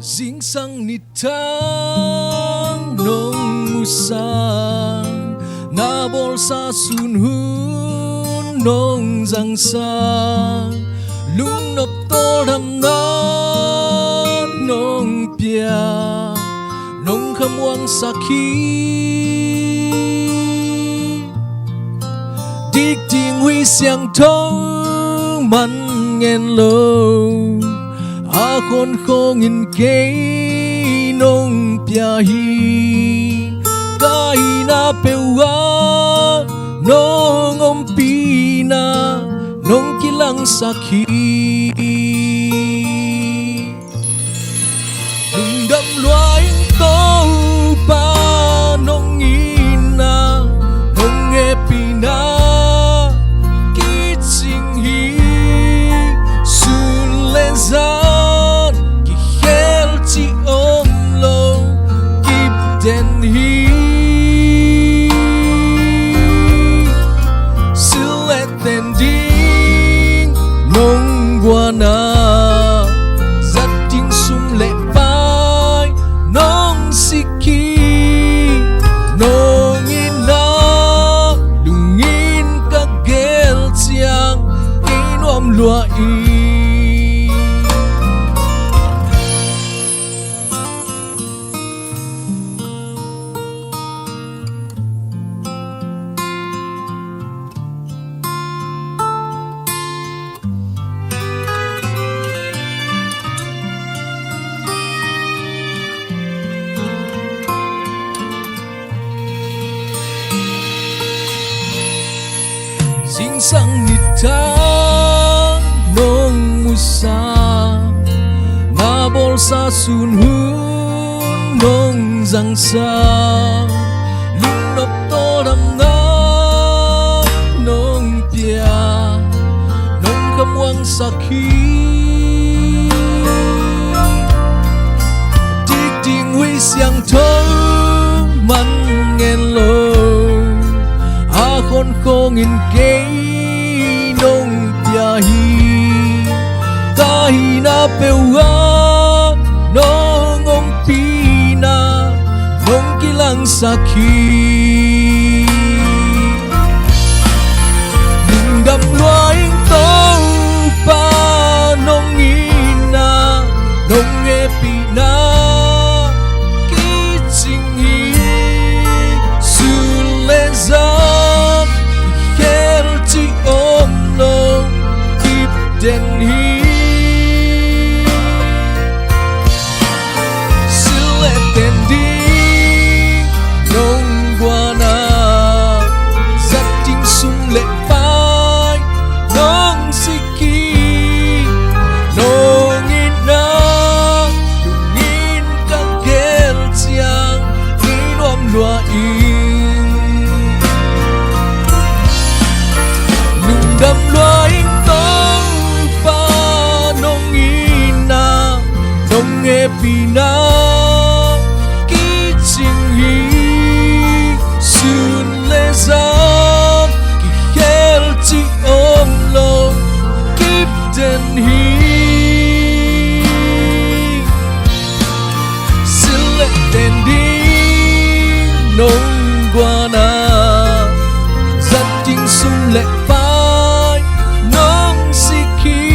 Dinh sang nít thang nong usang na bolsa sun hun nong giang sang lung nop to đam na nong pia nong kham wang sakhi dik ting hui siang thâu man nghen lâu a khôn khô nghìn cây nông pia hi kai na pewa nong om pina nong kilang sakhi đừng đâm loài tô pa nong ina nong nghe pina kitsing hi sun lên ra den hi silhouette ding nong guana rất tiếng sum lệ bay nong siki nong ina lungin kagel siang inom lua i Dinh sang nít thang nong musang na bolsa sun hun nong giang sang lung nop to đam na nong pia nong kham wang sakhi dik ting hui siang thâu man nghen lâu a khôn khô nghìn cây nong pia hi kai na pewa nong om pina nong kilang sakhi đừng đâm loài tô pa nong ina nong nghe pina kitsing hi sun lên ra den hi silhouette ding nong guana rất tiếng sum lệ bay nong siki nong ina lungin kagel siang inom lua in lung đam loài nong nghe pina kitsing hi sun le ra ki khel chi om lo kip den hi silhouette ding nong guana rất tiếng sum lệ bay nong siki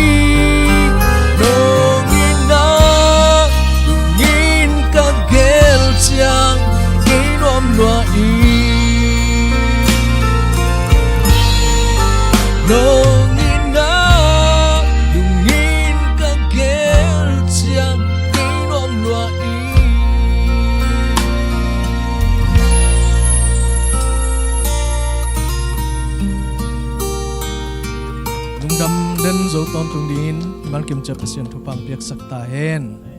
siang inom lua i nong ina lungin kagel siang inom lua i lung dam den zo ton tung din mal kim cha pasien thu pang piak sakta hen